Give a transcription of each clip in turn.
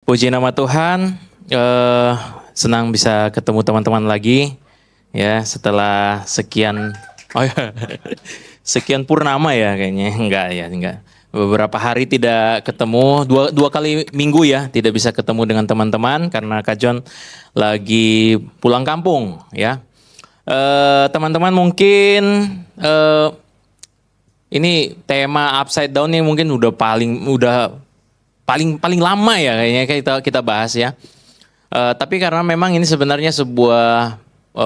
Puji nama Tuhan, senang bisa ketemu teman-teman lagi ya setelah sekian sekian purnama ya kayaknya enggak. Beberapa hari tidak ketemu, dua kali minggu ya tidak bisa ketemu dengan teman-teman karena Kak John lagi pulang kampung ya. Teman-teman mungkin ini tema upside down ini mungkin udah paling lama ya kayaknya kita bahas ya. Tapi karena memang ini sebenarnya sebuah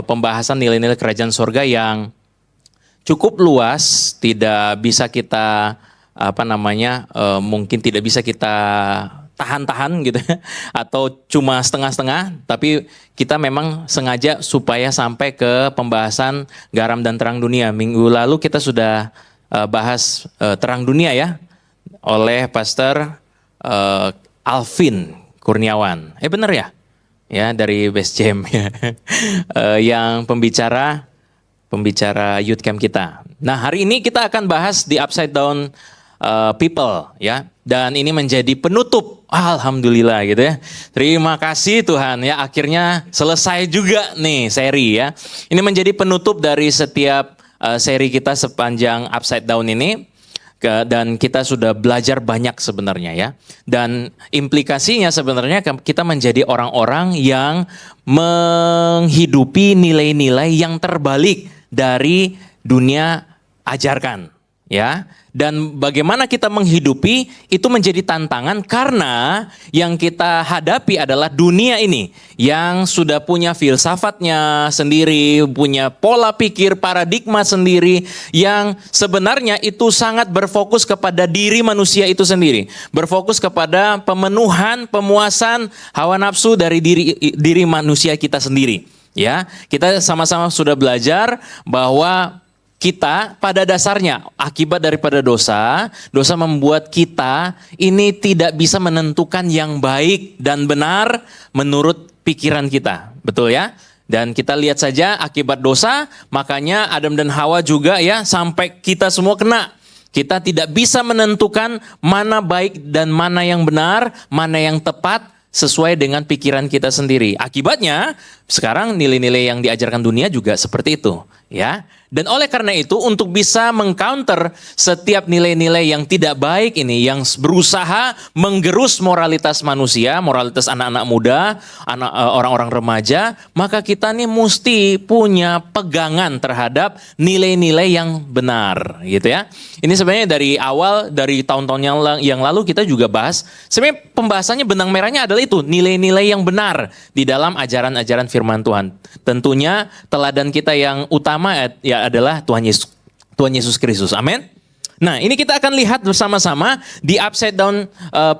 pembahasan nilai-nilai kerajaan surga yang cukup luas, tidak bisa kita mungkin tidak bisa kita tahan-tahan gitu ya, atau cuma setengah-setengah, tapi kita memang sengaja supaya sampai ke pembahasan garam dan terang dunia. Minggu lalu kita sudah bahas terang dunia ya oleh Pastor Alvin Kurniawan. Benar ya? Ya dari Best Jam ya. Yang pembicara youth camp kita. Nah, hari ini kita akan bahas di upside down people ya. Dan ini menjadi penutup. Alhamdulillah gitu ya. Terima kasih Tuhan ya, akhirnya selesai juga nih seri ya. Ini menjadi penutup dari setiap seri kita sepanjang upside down ini. Dan kita sudah belajar banyak sebenarnya ya. Dan implikasinya sebenarnya kita menjadi orang-orang yang menghidupi nilai-nilai yang terbalik dari dunia ajarkan ya. Dan bagaimana kita menghidupi itu menjadi tantangan karena yang kita hadapi adalah dunia ini yang sudah punya filsafatnya sendiri, punya pola pikir, paradigma sendiri yang sebenarnya itu sangat berfokus kepada diri manusia itu sendiri. Berfokus kepada pemenuhan, pemuasan hawa nafsu dari diri manusia kita sendiri. Ya, kita sama-sama sudah belajar bahwa kita pada dasarnya akibat daripada dosa membuat kita ini tidak bisa menentukan yang baik dan benar menurut pikiran kita. Betul ya? Dan kita lihat saja akibat dosa, makanya Adam dan Hawa juga ya sampai kita semua kena. Kita tidak bisa menentukan mana baik dan mana yang benar, mana yang tepat sesuai dengan pikiran kita sendiri. Akibatnya sekarang nilai-nilai yang diajarkan dunia juga seperti itu ya. Dan oleh karena itu untuk bisa mengcounter setiap nilai-nilai yang tidak baik ini, yang berusaha menggerus moralitas manusia, moralitas anak-anak muda, orang-orang remaja, maka kita nih mesti punya pegangan terhadap nilai-nilai yang benar gitu ya. Ini sebenarnya dari awal, dari tahun-tahun yang lalu kita juga bahas, sebenarnya pembahasannya benang merahnya adalah itu, nilai-nilai yang benar di dalam ajaran-ajaran firman Tuhan. Tentunya teladan kita yang utama ya adalah Tuhan Yesus Kristus. Amin. Nah, ini kita akan lihat bersama-sama di upside down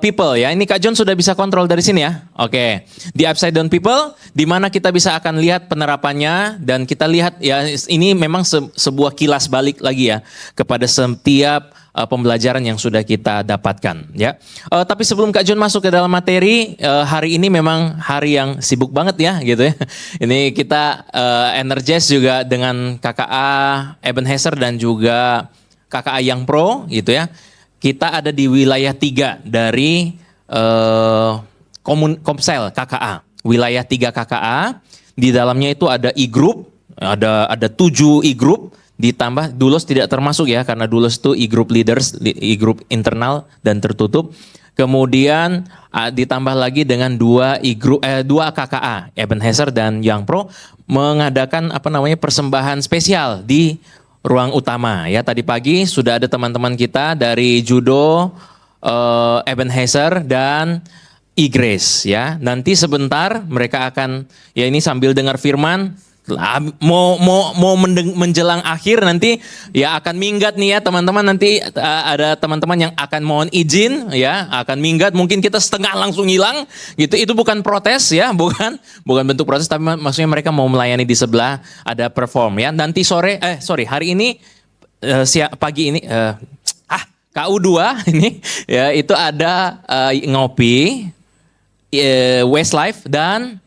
people ya. Ini Kak John sudah bisa kontrol dari sini ya. Oke. Di upside down people di mana kita bisa akan lihat penerapannya dan kita lihat ya ini memang sebuah kilas balik lagi ya kepada setiap pembelajaran yang sudah kita dapatkan ya. Tapi sebelum Kak John masuk ke dalam materi, hari ini memang hari yang sibuk banget ya gitu ya. Ini kita energize juga dengan KKA Ebenezer dan juga KKA yang pro gitu ya. Kita ada di wilayah 3 dari Komsel KKA. Wilayah 3 KKA, di dalamnya itu ada e-group, ada 7 e-group. Ditambah Dulos tidak termasuk ya karena Dulos itu e-group leaders, e-group internal dan tertutup. Kemudian ditambah lagi dengan 2 KKA Ebenezer dan Yang Pro mengadakan persembahan spesial di ruang utama ya. Tadi pagi sudah ada teman-teman kita dari Judo, Ebenezer dan Igres ya. Nanti sebentar mereka akan ya ini sambil dengar firman. Mau menjelang akhir nanti ya akan minggat nih ya teman-teman, nanti ada teman-teman yang akan mohon izin ya akan minggat, mungkin kita setengah langsung hilang gitu. Itu bukan protes ya, bukan bentuk protes, tapi maksudnya mereka mau melayani di sebelah ada perform ya. Nanti hari ini pagi ini KU2 ini ya itu ada ngopi Westlife dan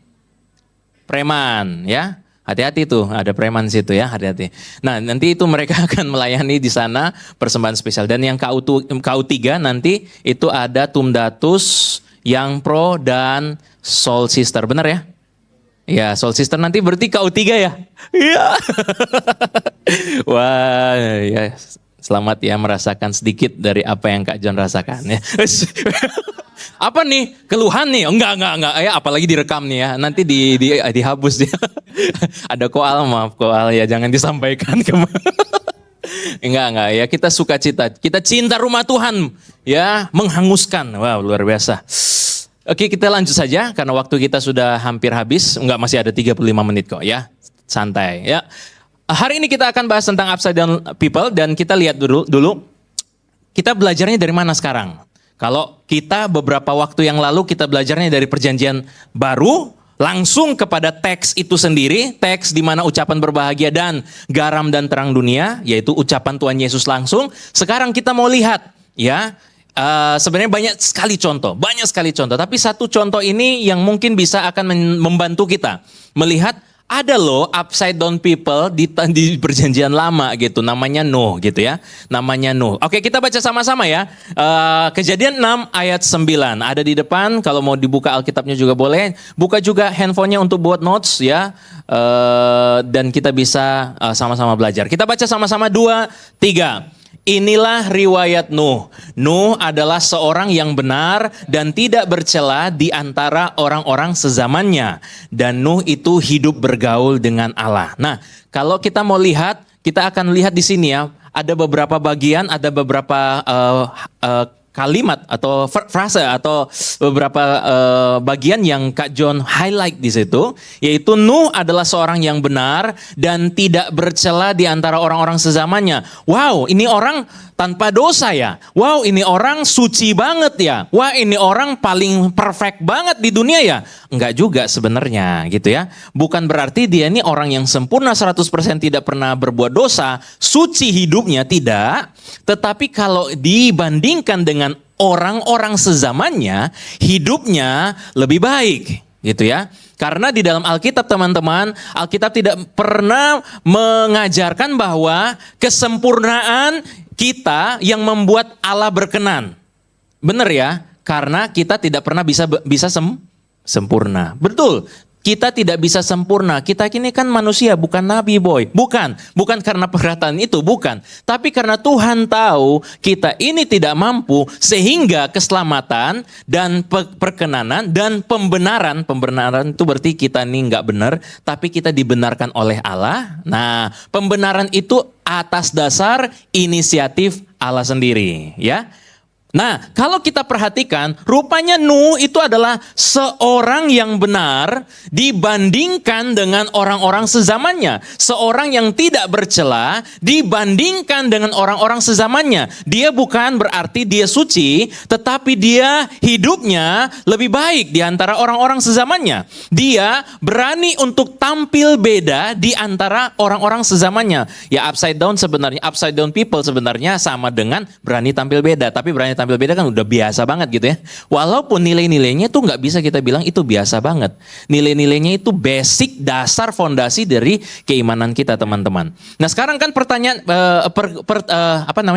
Preman ya. Hati-hati tuh, ada preman situ ya, hati-hati. Nah, nanti itu mereka akan melayani di sana persembahan spesial. Dan yang KU3 nanti itu ada Tumdatus Young Pro dan Soul Sister, benar ya? Ya, Soul Sister nanti berarti KU3 ya? Iya. Wah, ya selamat ya merasakan sedikit dari apa yang Kak John rasakan ya. Apa nih? Keluhan nih? Enggak. Ya, apalagi direkam nih ya. Nanti dihapus dia. Ada koal, maaf koal ya, jangan disampaikan ke Enggak ya, kita suka cita. Kita cinta rumah Tuhan ya, menghanguskan. Wow, luar biasa. Oke, kita lanjut saja karena waktu kita sudah hampir habis. Enggak, masih ada 35 menit kok ya. Santai ya. Hari ini kita akan bahas tentang upside down people dan kita lihat dulu kita belajarnya dari mana sekarang. Kalau kita beberapa waktu yang lalu kita belajarnya dari perjanjian baru, langsung kepada teks itu sendiri, teks di mana ucapan berbahagia dan garam dan terang dunia, yaitu ucapan Tuhan Yesus langsung. Sekarang kita mau lihat ya, sebenarnya banyak sekali contoh, tapi satu contoh ini yang mungkin bisa akan membantu kita melihat ada loh upside down people di perjanjian lama gitu, namanya Nuh gitu ya, namanya Nuh. Oke, kita baca sama-sama ya. Kejadian 6 ayat 9 ada di depan, kalau mau dibuka Alkitabnya juga boleh. Buka juga handphonenya untuk buat notes ya, dan kita bisa sama-sama belajar. Kita baca sama-sama 2, 3. Inilah riwayat Nuh. Nuh adalah seorang yang benar dan tidak bercela di antara orang-orang sezamannya. Dan Nuh itu hidup bergaul dengan Allah. Nah, kalau kita mau lihat, kita akan lihat di sini ya, ada beberapa bagian, ada beberapa kalimat atau frase atau beberapa bagian yang Kak John highlight di situ, yaitu Nuh adalah seorang yang benar dan tidak bercela di antara orang-orang sezamannya. Wow, ini orang tanpa dosa ya. Wow, ini orang suci banget ya. Wah, ini orang paling perfect banget di dunia ya. Enggak juga sebenarnya gitu ya. Bukan berarti dia ini orang yang sempurna 100% tidak pernah berbuat dosa, suci hidupnya, tidak. Tetapi kalau dibandingkan dengan orang-orang sezamannya, hidupnya lebih baik gitu ya. Karena di dalam Alkitab teman-teman, Alkitab tidak pernah mengajarkan bahwa kesempurnaan kita yang membuat Allah berkenan. Benar ya? Karena kita tidak pernah bisa sempurna. Betul. Kita tidak bisa sempurna. Kita ini kan manusia, bukan nabi boy. Bukan karena perkataan itu, bukan. Tapi karena Tuhan tahu kita ini tidak mampu, sehingga keselamatan dan perkenanan dan pembenaran itu berarti kita ini nggak benar, tapi kita dibenarkan oleh Allah. Nah, pembenaran itu atas dasar inisiatif Allah sendiri, ya. Nah, kalau kita perhatikan, rupanya Nuh itu adalah seorang yang benar dibandingkan dengan orang-orang sezamannya. Seorang yang tidak bercela dibandingkan dengan orang-orang sezamannya. Dia bukan berarti dia suci, tetapi dia hidupnya lebih baik di antara orang-orang sezamannya. Dia berani untuk tampil beda di antara orang-orang sezamannya. Ya, upside down people sebenarnya sama dengan berani tampil beda, tapi berani tampil beda kan udah biasa banget gitu ya. Walaupun nilai-nilainya tuh nggak bisa kita bilang itu biasa banget. Nilai-nilainya itu basic, dasar, fondasi dari keimanan kita teman-teman. Nah sekarang kan pertanyaan,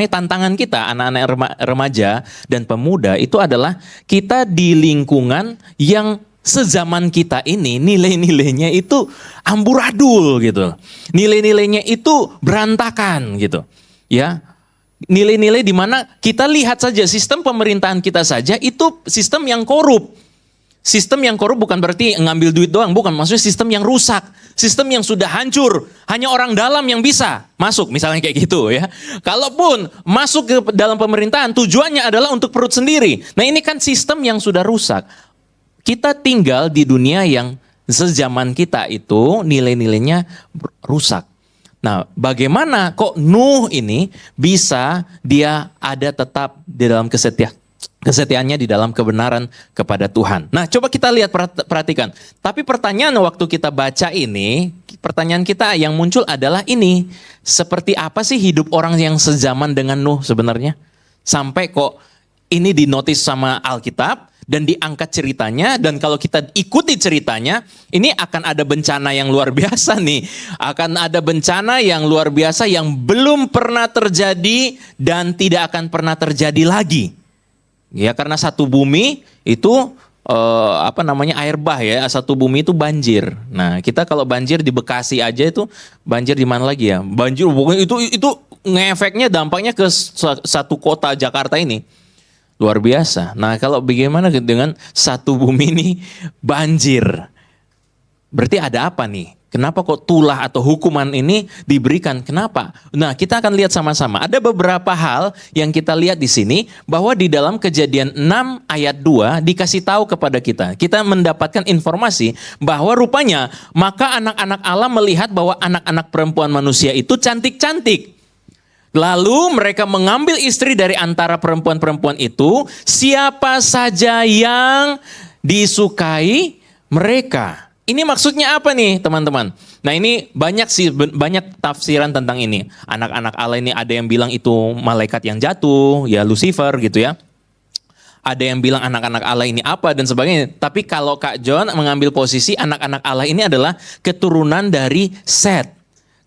tantangan kita anak-anak remaja dan pemuda itu adalah kita di lingkungan yang sezaman kita ini nilai-nilainya itu amburadul gitu. Nilai-nilainya itu berantakan gitu. Ya. Nilai-nilai di mana kita lihat saja sistem pemerintahan kita saja itu sistem yang korup. Sistem yang korup bukan berarti ngambil duit doang, bukan. Maksudnya sistem yang rusak, sistem yang sudah hancur. Hanya orang dalam yang bisa masuk, misalnya kayak gitu ya. Kalaupun masuk ke dalam pemerintahan tujuannya adalah untuk perut sendiri. Nah ini kan sistem yang sudah rusak. Kita tinggal di dunia yang sezaman kita itu nilai-nilainya rusak. Nah, bagaimana kok Nuh ini bisa dia ada tetap di dalam kesetiaannya di dalam kebenaran kepada Tuhan. Nah, coba kita lihat, perhatikan. Tapi pertanyaan waktu kita baca ini, pertanyaan kita yang muncul adalah ini. Seperti apa sih hidup orang yang sezaman dengan Nuh sebenarnya? Sampai kok ini dinotis sama Alkitab dan diangkat ceritanya, dan kalau kita ikuti ceritanya, ini akan ada bencana yang luar biasa nih. Akan ada bencana yang luar biasa yang belum pernah terjadi dan tidak akan pernah terjadi lagi. Ya karena satu bumi itu air bah ya, satu bumi itu banjir. Nah, kita kalau banjir di Bekasi aja itu banjir di mana lagi ya? Banjir pokoknya itu ngefeknya dampaknya ke satu kota Jakarta ini. Luar biasa. Nah, kalau bagaimana dengan satu bumi ini banjir? Berarti ada apa nih? Kenapa kok tulah atau hukuman ini diberikan? Kenapa? Nah, kita akan lihat sama-sama. Ada beberapa hal yang kita lihat di sini bahwa di dalam Kejadian 6 ayat 2 dikasih tahu kepada kita. Kita mendapatkan informasi bahwa rupanya maka anak-anak Allah melihat bahwa anak-anak perempuan manusia itu cantik-cantik. Lalu mereka mengambil istri dari antara perempuan-perempuan itu, siapa saja yang disukai mereka. Ini maksudnya apa nih teman-teman? Nah ini banyak tafsiran tentang ini. Anak-anak Allah ini ada yang bilang itu malaikat yang jatuh, ya Lucifer gitu ya. Ada yang bilang anak-anak Allah ini apa dan sebagainya. Tapi kalau Kak John mengambil posisi anak-anak Allah ini adalah keturunan dari Set.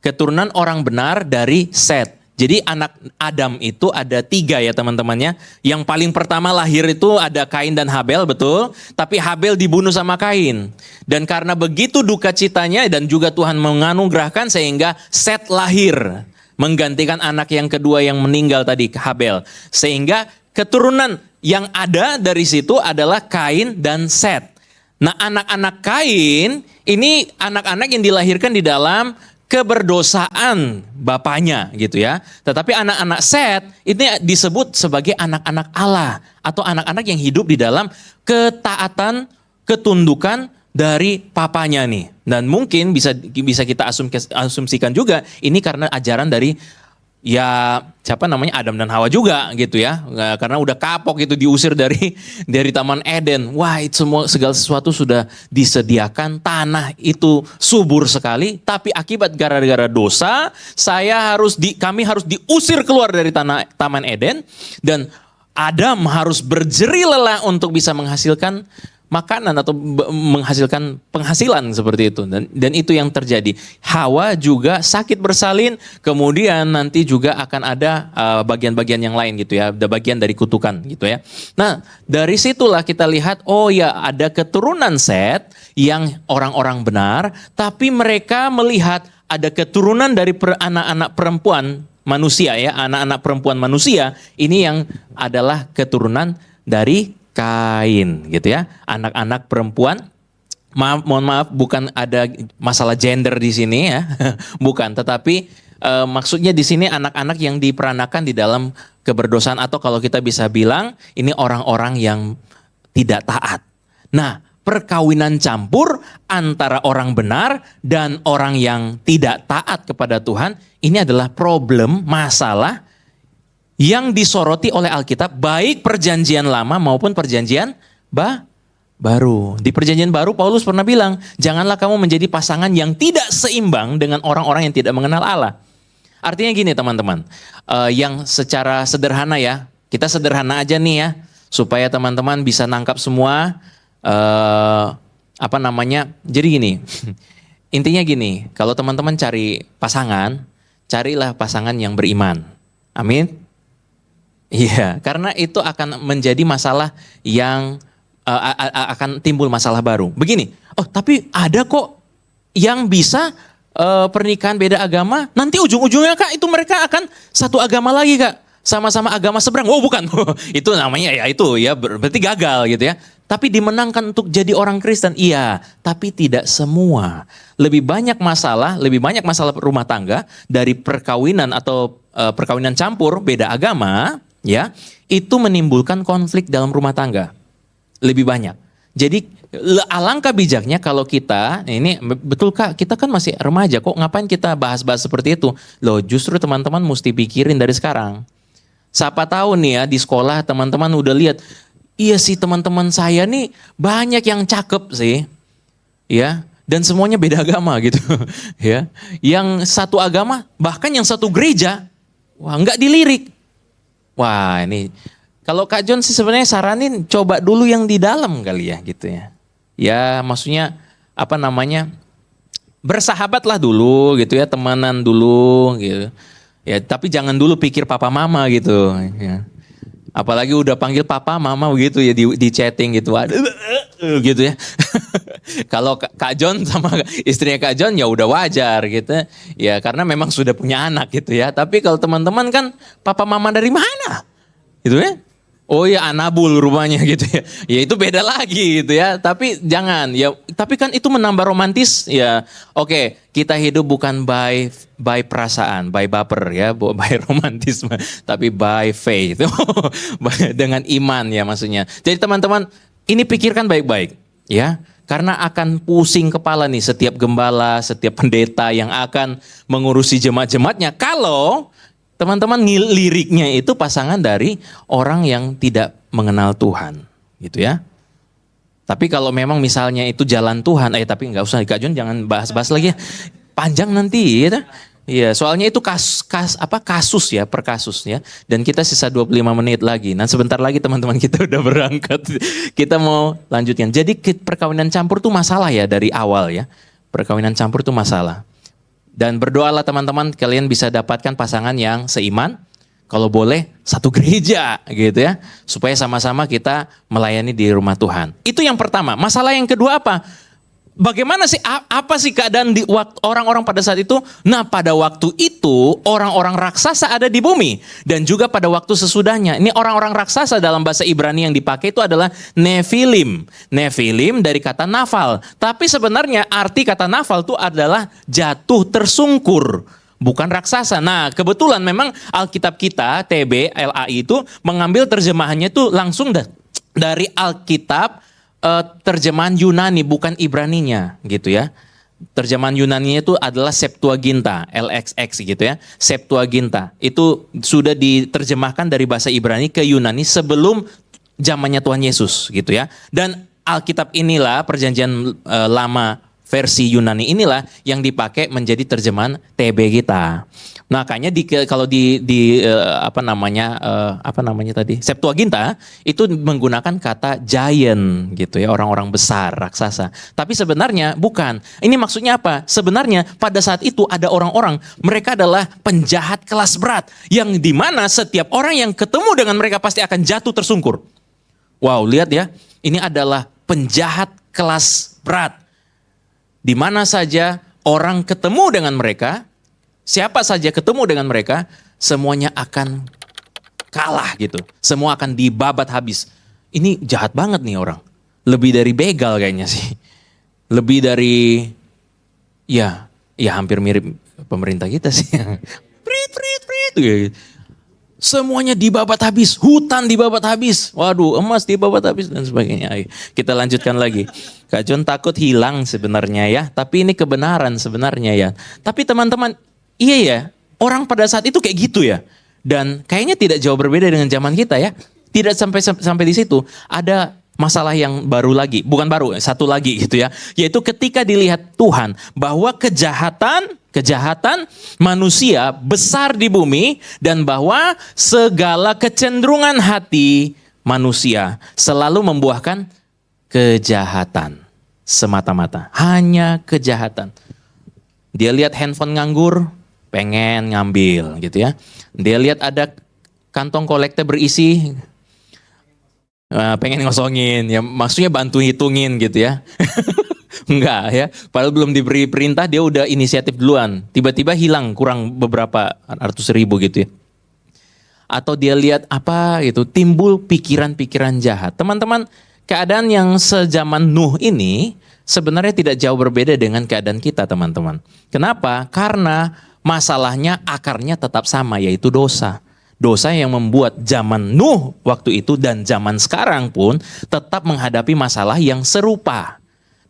Keturunan orang benar dari Set. Jadi anak Adam itu ada 3 ya teman-temannya. Yang paling pertama lahir itu ada Kain dan Habel, betul. Tapi Habel dibunuh sama Kain. Dan karena begitu duka citanya dan juga Tuhan menganugerahkan sehingga Set lahir. Menggantikan anak yang kedua yang meninggal tadi, Habel. Sehingga keturunan yang ada dari situ adalah Kain dan Set. Nah anak-anak Kain ini anak-anak yang dilahirkan di dalam keberdosaan bapaknya gitu ya. Tetapi anak-anak Set ini disebut sebagai anak-anak Allah atau anak-anak yang hidup di dalam ketaatan, ketundukan dari papanya nih. Dan mungkin bisa kita asumsikan juga ini karena ajaran dari Adam dan Hawa juga gitu ya. Karena udah kapok gitu diusir dari Taman Eden. Wah, itu segala sesuatu sudah disediakan, tanah itu subur sekali, tapi akibat gara-gara dosa, kami harus diusir keluar dari Taman Eden dan Adam harus berjerih lelah untuk bisa menghasilkan makanan atau menghasilkan penghasilan seperti itu dan itu yang terjadi. Hawa juga sakit bersalin, kemudian nanti juga akan ada bagian-bagian yang lain gitu ya, ada bagian dari kutukan gitu ya. Nah dari situlah kita lihat ada keturunan Set yang orang-orang benar, tapi mereka melihat ada keturunan dari anak-anak perempuan manusia ya, anak-anak perempuan manusia ini yang adalah keturunan dari Kain gitu ya, anak-anak perempuan. Mohon maaf, bukan ada masalah gender di sini ya, bukan. Tetapi maksudnya di sini anak-anak yang diperanakan di dalam keberdosaan atau kalau kita bisa bilang ini orang-orang yang tidak taat. Nah, perkawinan campur antara orang benar dan orang yang tidak taat kepada Tuhan ini adalah problem, masalah yang disoroti oleh Alkitab, baik perjanjian lama maupun perjanjian baru. Di perjanjian baru Paulus pernah bilang, janganlah kamu menjadi pasangan yang tidak seimbang dengan orang-orang yang tidak mengenal Allah. Artinya gini teman-teman, yang secara sederhana ya, kita sederhana aja nih ya, supaya teman-teman bisa nangkap semua, jadi gini, intinya gini, kalau teman-teman cari pasangan, carilah pasangan yang beriman. Amin. Iya, karena itu akan menjadi masalah yang akan timbul masalah baru. Begini, tapi ada kok yang bisa pernikahan beda agama, nanti ujung-ujungnya Kak itu mereka akan satu agama lagi Kak. Sama-sama agama seberang. Oh bukan, itu namanya berarti gagal gitu ya. Tapi dimenangkan untuk jadi orang Kristen, iya. Tapi tidak semua. Lebih banyak masalah rumah tangga dari perkawinan atau perkawinan campur beda agama, ya, itu menimbulkan konflik dalam rumah tangga. Lebih banyak. Jadi alangkah bijaknya kalau kita, ini betul Kak, kita kan masih remaja kok ngapain kita bahas-bahas seperti itu. Loh justru teman-teman mesti pikirin dari sekarang. Siapa tahu nih ya di sekolah teman-teman udah lihat, iya sih teman-teman saya nih banyak yang cakep sih. Ya, dan semuanya beda agama gitu. Ya. Yang satu agama, bahkan yang satu gereja, wah nggak dilirik. Wah ini, kalau Kak John sih sebenarnya saranin coba dulu yang di dalam kali ya gitu ya. Ya maksudnya bersahabatlah dulu gitu ya, temenan dulu gitu. Ya tapi jangan dulu pikir papa mama gitu. Ya. Apalagi udah panggil papa, mama begitu ya di chatting gitu. Aduh, gitu ya. Kalau Kak John sama istrinya Kak John ya udah wajar gitu. Ya karena memang sudah punya anak gitu ya. Tapi kalau teman-teman kan papa mama dari mana? Gitu ya. Oh ya Anabul rumahnya gitu ya. Ya itu beda lagi gitu ya. Tapi jangan ya. Tapi kan itu menambah romantis ya. Oke, kita hidup bukan by perasaan, by baper ya, by romantisme, tapi by faith. Dengan iman ya maksudnya. Jadi teman-teman, ini pikirkan baik-baik ya. Karena akan pusing kepala nih setiap gembala, setiap pendeta yang akan mengurusi jemaat-jemaatnya kalau teman-teman liriknya itu pasangan dari orang yang tidak mengenal Tuhan, gitu ya. Tapi kalau memang misalnya itu jalan Tuhan, tapi nggak usah Kak John jangan bahas-bahas lagi ya. Panjang nanti ya. Iya, soalnya itu kasus ya, per kasus ya. Dan kita sisa 25 menit lagi. Nah, sebentar lagi teman-teman kita udah berangkat. Kita mau lanjutkan. Jadi perkawinan campur tuh masalah ya dari awal ya. Perkawinan campur tuh masalah. Dan berdoalah teman-teman kalian bisa dapatkan pasangan yang seiman. Kalau boleh satu gereja gitu ya. Supaya sama-sama kita melayani di rumah Tuhan. Itu yang pertama. Masalah yang kedua apa? Bagaimana sih, apa sih keadaan di waktu orang-orang pada saat itu? Nah pada waktu itu orang-orang raksasa ada di bumi. Dan juga pada waktu sesudahnya. Ini orang-orang raksasa dalam bahasa Ibrani yang dipakai itu adalah Nephilim. Nephilim dari kata nafal. Tapi sebenarnya arti kata nafal itu adalah jatuh tersungkur. Bukan raksasa. Nah kebetulan memang Alkitab kita, TB, LAI itu mengambil terjemahannya itu langsung dari Alkitab terjemahan Yunani bukan Ibraninya gitu ya. Terjemahan Yunaninya itu adalah Septuaginta, LXX gitu ya. Septuaginta itu sudah diterjemahkan dari bahasa Ibrani ke Yunani sebelum zamannya Tuhan Yesus gitu ya. Dan Alkitab inilah perjanjian lama versi Yunani inilah yang dipakai menjadi terjemahan TB kita. Makanya kalau apa namanya tadi Septuaginta itu menggunakan kata giant gitu ya, orang-orang besar, raksasa. Tapi sebenarnya bukan. Ini maksudnya apa? Sebenarnya pada saat itu ada orang-orang, mereka adalah penjahat kelas berat yang dimana setiap orang yang ketemu dengan mereka pasti akan jatuh tersungkur. Wow, lihat ya. Ini adalah penjahat kelas berat. Di mana saja orang ketemu dengan mereka, siapa saja ketemu dengan mereka, semuanya akan kalah gitu. Semua akan dibabat habis. Ini jahat banget nih orang. Lebih dari begal kayaknya sih. Lebih dari, ya hampir mirip pemerintah kita sih. Prit. Semuanya dibabat habis, hutan dibabat habis, waduh emas dibabat habis dan sebagainya. Ayo, kita lanjutkan lagi. Kak John takut hilang sebenarnya ya, tapi ini kebenaran sebenarnya ya. Tapi teman-teman, iya ya, orang pada saat itu kayak gitu ya. Dan kayaknya tidak jauh berbeda dengan zaman kita ya. Tidak sampai di situ. Ada masalah yang baru lagi, bukan baru, satu lagi gitu ya. Yaitu ketika dilihat Tuhan bahwa kejahatan manusia besar di bumi dan bahwa segala kecenderungan hati manusia selalu membuahkan kejahatan semata-mata. Hanya kejahatan. Dia lihat handphone nganggur, pengen ngambil gitu ya. Dia lihat ada kantong kolektor berisi, pengen ngosongin, ya maksudnya bantu hitungin gitu ya. Enggak ya, padahal belum diberi perintah dia udah inisiatif duluan. Tiba-tiba hilang kurang beberapa ratus ribu gitu ya. Atau dia lihat apa gitu, timbul pikiran-pikiran jahat. Teman-teman, keadaan yang sezaman Nuh ini sebenarnya tidak jauh berbeda dengan keadaan kita teman-teman. Kenapa? Karena masalahnya akarnya tetap sama yaitu dosa. Dosa yang membuat zaman Nuh waktu itu dan zaman sekarang pun tetap menghadapi masalah yang serupa.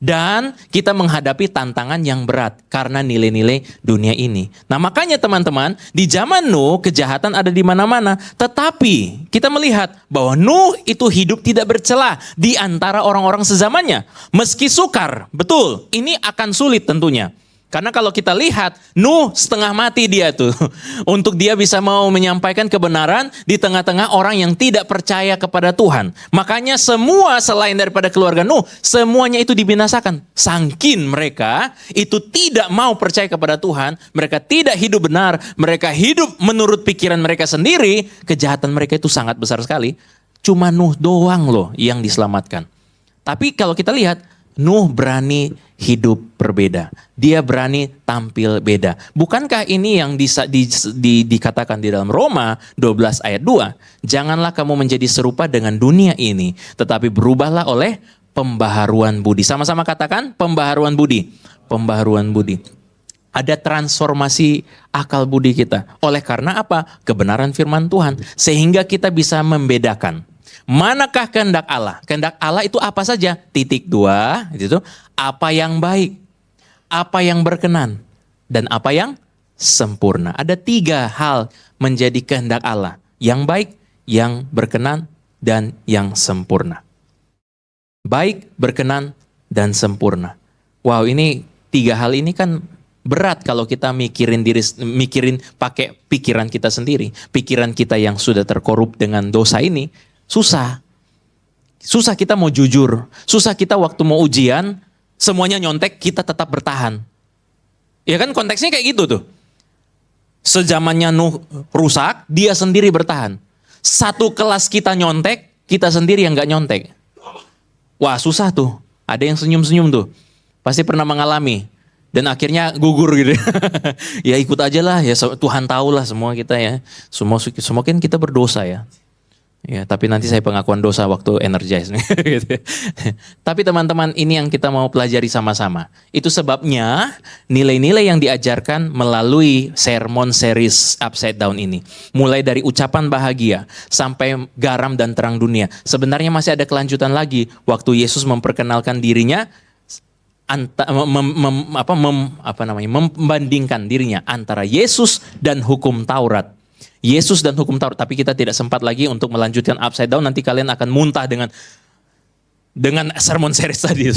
Dan kita menghadapi tantangan yang berat karena nilai-nilai dunia ini. Nah makanya teman-teman, di zaman Nuh kejahatan ada di mana-mana. Tetapi kita melihat bahwa Nuh itu hidup tidak bercela di antara orang-orang sezamannya. Meski sukar, betul, ini akan sulit tentunya. Karena kalau kita lihat, Nuh setengah mati dia tuh. Untuk dia bisa mau menyampaikan kebenaran di tengah-tengah orang yang tidak percaya kepada Tuhan. Makanya semua selain daripada keluarga Nuh, semuanya itu dibinasakan. Sangkin mereka itu tidak mau percaya kepada Tuhan, mereka tidak hidup benar, mereka hidup menurut pikiran mereka sendiri, kejahatan mereka itu sangat besar sekali. Cuma Nuh doang loh yang diselamatkan. Tapi kalau kita lihat, Nuh berani hidup berbeda. Dia berani tampil beda. Bukankah ini yang dikatakan di dalam Roma 12 ayat 2? Janganlah kamu menjadi serupa dengan dunia ini, tetapi berubahlah oleh pembaharuan budi. Sama-sama katakan pembaharuan budi. Pembaharuan budi. Ada transformasi akal budi kita. Oleh karena apa? Kebenaran firman Tuhan. Sehingga kita bisa membedakan. Manakah kehendak Allah? Kehendak Allah itu apa saja? Titik 2, itu apa yang baik, apa yang berkenan, dan apa yang sempurna. Ada 3 hal menjadi kehendak Allah. Yang baik, yang berkenan, dan yang sempurna. Baik, berkenan, dan sempurna. Wow, ini 3 hal ini kan berat kalau kita mikirin pakai pikiran kita sendiri. Pikiran kita yang sudah terkorup dengan dosa ini. Susah kita mau jujur, susah kita waktu mau ujian, semuanya nyontek, kita tetap bertahan. Ya kan konteksnya kayak gitu tuh. Sejamannya Nuh rusak, dia sendiri bertahan. Satu kelas kita nyontek, kita sendiri yang gak nyontek. Wah susah tuh, ada yang senyum-senyum tuh. Pasti pernah mengalami. Dan akhirnya gugur gitu. Ya ikut aja lah, ya Tuhan tahu lah semua kita ya. Semua kan kita berdosa ya. Ya, tapi nanti saya pengakuan dosa waktu energize. Gitu. Tapi teman-teman, ini yang kita mau pelajari sama-sama. Itu sebabnya nilai-nilai yang diajarkan melalui sermon series Upside Down ini. Mulai dari ucapan bahagia sampai garam dan terang dunia. Sebenarnya masih ada kelanjutan lagi. Waktu Yesus memperkenalkan dirinya, membandingkan dirinya antara Yesus dan hukum Taurat. Yesus dan hukum Taurat, tapi kita tidak sempat lagi untuk melanjutkan Upside Down. Nanti kalian akan muntah dengan sermon series tadi.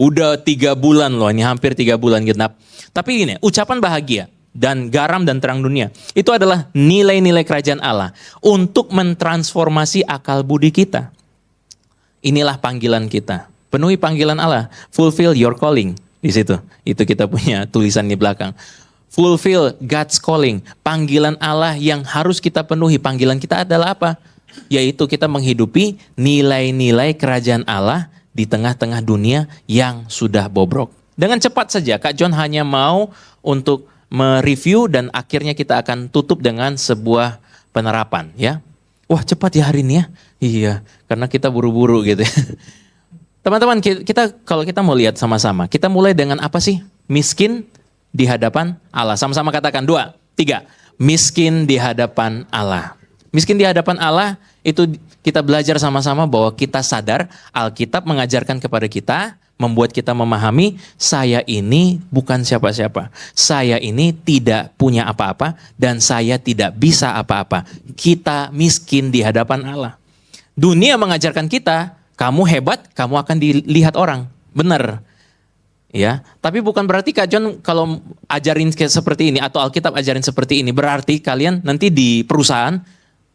Udah 3 bulan loh, ini hampir 3 bulan genap. Tapi ini, ucapan bahagia dan garam dan terang dunia, itu adalah nilai-nilai kerajaan Allah untuk mentransformasi akal budi kita. Inilah panggilan kita. Penuhi panggilan Allah, fulfill your calling. Di situ, itu kita punya tulisan di belakang. Fulfill God's calling. Panggilan Allah yang harus kita penuhi. Panggilan kita adalah apa? Yaitu kita menghidupi nilai-nilai kerajaan Allah di tengah-tengah dunia yang sudah bobrok. Dengan cepat saja, Kak John hanya mau untuk mereview dan akhirnya kita akan tutup dengan sebuah penerapan. Ya, wah cepat ya hari ini ya. Iya, karena kita buru-buru gitu. Teman-teman, kalau kita mau lihat sama-sama, kita mulai dengan apa sih? Miskin di hadapan Allah. Sama-sama katakan 2, 3. Miskin di hadapan Allah. Miskin di hadapan Allah itu kita belajar sama-sama bahwa kita sadar Alkitab mengajarkan kepada kita, membuat kita memahami saya ini bukan siapa-siapa. Saya ini tidak punya apa-apa dan saya tidak bisa apa-apa. Kita miskin di hadapan Allah. Dunia mengajarkan kita, kamu hebat, kamu akan dilihat orang. Benar. Ya, tapi bukan berarti Kak John kalau ajarin seperti ini atau Alkitab ajarin seperti ini berarti kalian nanti di perusahaan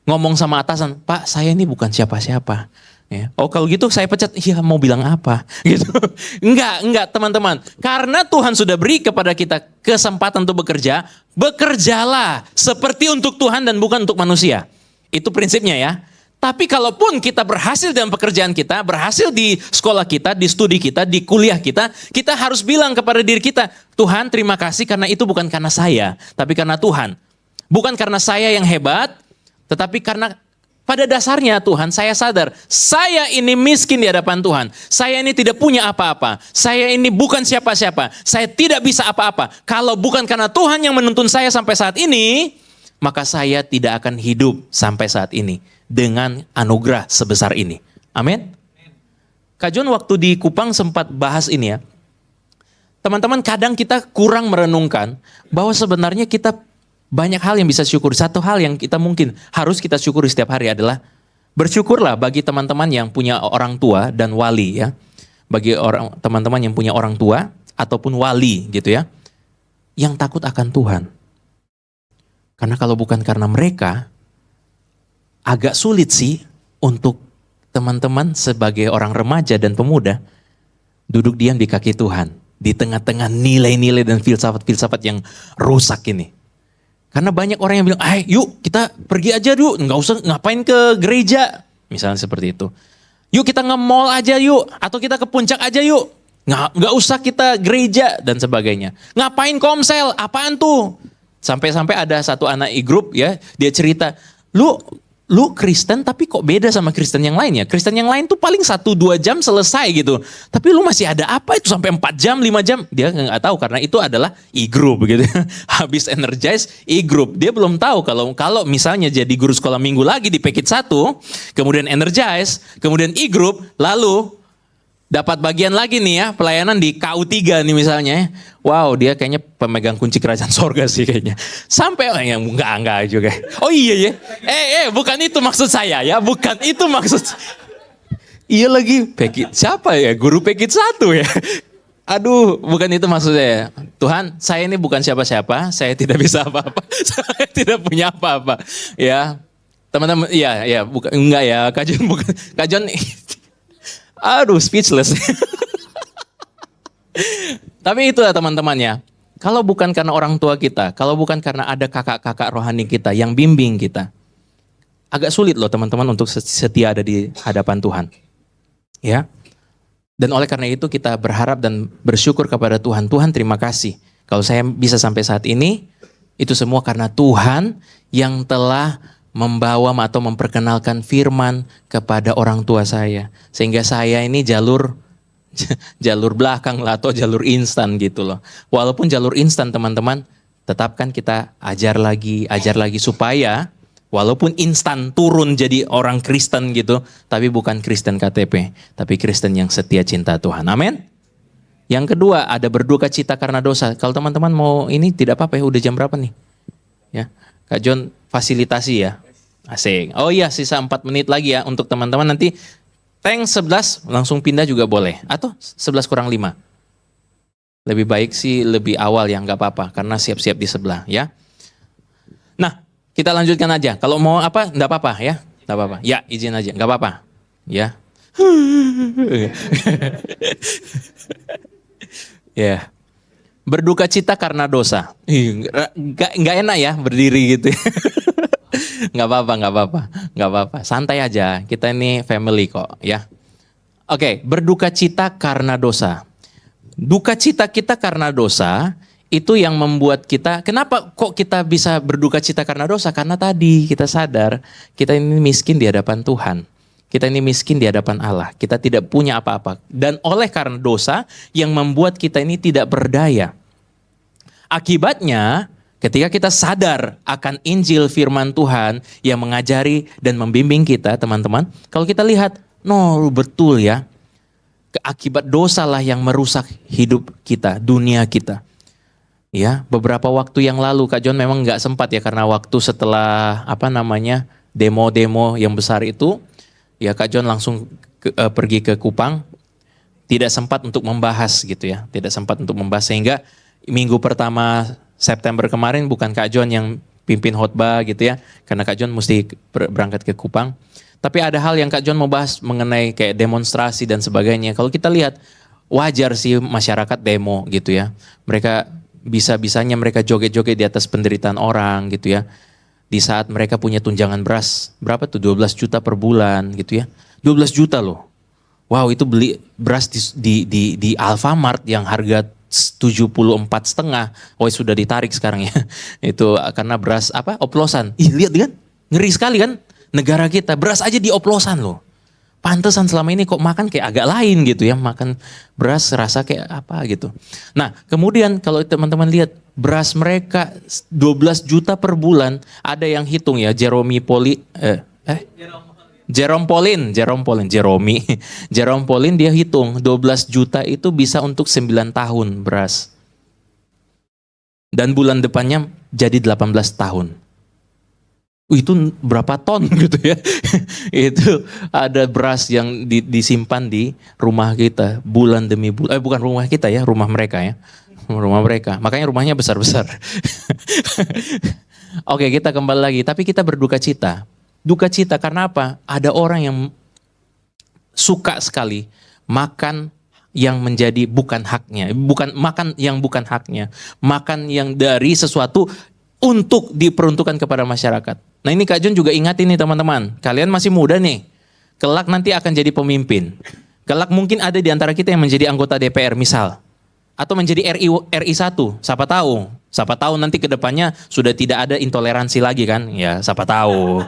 ngomong sama atasan, Pak saya ini bukan siapa-siapa. Ya. Oh kalau gitu saya pecat, iya mau bilang apa? Gitu. Enggak teman-teman. Karena Tuhan sudah beri kepada kita kesempatan untuk bekerja, bekerjalah seperti untuk Tuhan dan bukan untuk manusia. Itu prinsipnya ya. Tapi kalaupun kita berhasil dalam pekerjaan kita, berhasil di sekolah kita, di studi kita, di kuliah kita, kita harus bilang kepada diri kita, Tuhan terima kasih karena itu bukan karena saya, tapi karena Tuhan. Bukan karena saya yang hebat, tetapi karena pada dasarnya Tuhan, saya sadar, saya ini miskin di hadapan Tuhan. Saya ini tidak punya apa-apa. Saya ini bukan siapa-siapa. Saya tidak bisa apa-apa. Kalau bukan karena Tuhan yang menuntun saya sampai saat ini, maka saya tidak akan hidup sampai saat ini dengan anugerah sebesar ini. Amin. Kak John waktu di Kupang sempat bahas ini ya. Teman-teman kadang kita kurang merenungkan bahwa sebenarnya kita banyak hal yang bisa syukur. Satu hal yang kita mungkin harus kita syukuri setiap hari adalah bersyukurlah bagi teman-teman yang punya orang tua dan wali ya. Bagi teman-teman yang punya orang tua ataupun wali gitu ya. yang takut akan Tuhan. Karena kalau bukan karena mereka, agak sulit sih untuk teman-teman sebagai orang remaja dan pemuda duduk diam di kaki Tuhan. Di tengah-tengah nilai-nilai dan filsafat-filsafat yang rusak ini. Karena banyak orang yang bilang, yuk kita pergi aja yuk, nggak usah ngapain ke gereja. Misalnya seperti itu. Yuk kita nge-mall aja yuk, atau kita ke puncak aja yuk. Nggak usah kita gereja dan sebagainya. Ngapain komsel, apaan tuh? Sampai-sampai ada satu anak e-group ya, dia cerita, lu Kristen tapi kok beda sama Kristen yang lain ya? Kristen yang lain tuh paling 1-2 jam selesai gitu. Tapi lu masih ada apa itu sampai 4 jam, 5 jam? Dia nggak tahu karena itu adalah e-group begitu. Habis energize e-group. Dia belum tahu kalau misalnya jadi guru sekolah minggu lagi di Pekit 1, kemudian energize, kemudian e-group, lalu dapat bagian lagi nih ya, pelayanan di KU3 nih misalnya. Wow, dia kayaknya pemegang kunci kerajaan sorga sih kayaknya. Sampai, enggak juga. Oh iya ya, bukan itu maksud saya ya, bukan itu maksud. Iya lagi, Pekit, siapa ya, guru Pekit 1 ya. Aduh, bukan itu maksud saya. Tuhan, saya ini bukan siapa-siapa, saya tidak bisa apa-apa, saya tidak punya apa-apa. Ya, teman-teman, iya, bukan, enggak ya, Kak John bukan, Kak John. Aduh, speechless. Tapi itulah teman-temannya. Kalau bukan karena orang tua kita, kalau bukan karena ada kakak-kakak rohani kita yang bimbing kita, agak sulit loh teman-teman untuk setia ada di hadapan Tuhan. Ya. Dan oleh karena itu kita berharap dan bersyukur kepada Tuhan. Tuhan terima kasih. Kalau saya bisa sampai saat ini, itu semua karena Tuhan yang telah membawa atau memperkenalkan firman kepada orang tua saya. Sehingga saya ini jalur belakang lah atau jalur instan gitu loh. Walaupun jalur instan teman-teman, tetapkan kita ajar lagi supaya walaupun instan turun jadi orang Kristen gitu, tapi bukan Kristen KTP, tapi Kristen yang setia cinta Tuhan. Amin. Yang kedua, ada berduka cita karena dosa. Kalau teman-teman mau ini tidak apa-apa ya, udah jam berapa nih? Ya. Kak John fasilitasi ya. Asik. Oh iya, sisa 4 menit lagi ya untuk teman-teman nanti tank 11 langsung pindah juga boleh. Atau 11 kurang 5. Lebih baik sih lebih awal ya, nggak apa-apa. Karena siap-siap di sebelah ya. Nah, kita lanjutkan aja. Kalau mau apa, nggak apa-apa ya. Nggak apa-apa. Ya, izin aja. Nggak apa-apa. Ya. Ya. Berduka cita karena dosa. Nggak enak ya berdiri gitu. Nggak apa-apa. Santai aja. Kita ini family kok ya. Oke, berduka cita karena dosa. Duka cita kita karena dosa itu yang membuat kita, kenapa kok kita bisa berduka cita karena dosa? Karena tadi kita sadar kita ini miskin di hadapan Tuhan. Kita ini miskin di hadapan Allah. Kita tidak punya apa-apa. Dan oleh karena dosa yang membuat kita ini tidak berdaya. Akibatnya, ketika kita sadar akan Injil firman Tuhan yang mengajari dan membimbing kita, teman-teman, kalau kita lihat, betul ya, akibat dosa lah yang merusak hidup kita, dunia kita. Ya, beberapa waktu yang lalu Kak John memang nggak sempat ya karena waktu setelah demo-demo yang besar itu, ya Kak John langsung pergi ke Kupang, tidak sempat untuk membahas gitu ya, sehingga minggu pertama September kemarin bukan Kak John yang pimpin khotbah gitu ya. Karena Kak John mesti berangkat ke Kupang. Tapi ada hal yang Kak John mau bahas mengenai kayak demonstrasi dan sebagainya. Kalau kita lihat wajar sih masyarakat demo gitu ya. Mereka bisa-bisanya mereka joget-joget di atas penderitaan orang gitu ya. Di saat mereka punya tunjangan beras. Berapa tuh? 12 juta per bulan gitu ya. 12 juta loh. Wow, itu beli beras di Alfamart yang harga 74,5. Oh sudah ditarik sekarang ya. Itu karena beras oplosan. Lihat kan? Ngeri sekali kan? Negara kita beras aja di oplosan loh. Pantesan selama ini kok makan kayak agak lain gitu ya. Makan beras rasa kayak apa gitu. Nah, kemudian kalau teman-teman lihat beras mereka 12 juta per bulan, ada yang hitung ya, Jerome Pauline dia hitung 12 juta itu bisa untuk 9 tahun beras. Dan bulan depannya jadi 18 tahun. Itu berapa ton gitu ya. Itu ada beras yang disimpan di rumah kita bulan demi bulan. Bukan rumah kita ya, rumah mereka ya. rumah mereka. Makanya rumahnya besar-besar. Oke, kita kembali lagi. Tapi kita berduka cita. Duka cita karena apa? Ada orang yang suka sekali makan yang menjadi bukan haknya, bukan makan yang bukan haknya, makan yang dari sesuatu untuk diperuntukkan kepada masyarakat. Nah ini Kak Jun juga ingat ini teman-teman, kalian masih muda nih, kelak nanti akan jadi pemimpin, kelak mungkin ada di antara kita yang menjadi anggota DPR misal, atau menjadi RI 1, siapa tahu nanti ke depannya sudah tidak ada intoleransi lagi kan, ya siapa tahu,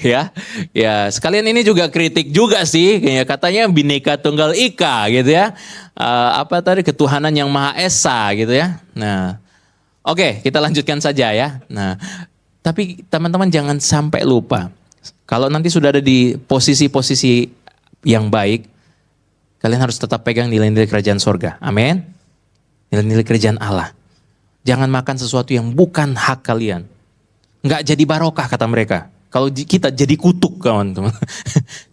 ya, ya sekalian ini juga kritik juga sih, ya, katanya Bhinneka Tunggal Ika gitu ya, apa tadi ketuhanan yang Maha Esa gitu ya, nah, oke kita lanjutkan saja ya, nah, tapi teman-teman jangan sampai lupa, kalau nanti sudah ada di posisi-posisi yang baik, kalian harus tetap pegang nilai-nilai kerajaan sorga. Amin. Nilai-nilai kerajaan Allah. Jangan makan sesuatu yang bukan hak kalian. Nggak jadi barokah kata mereka. Kalau kita jadi kutuk kawan-teman.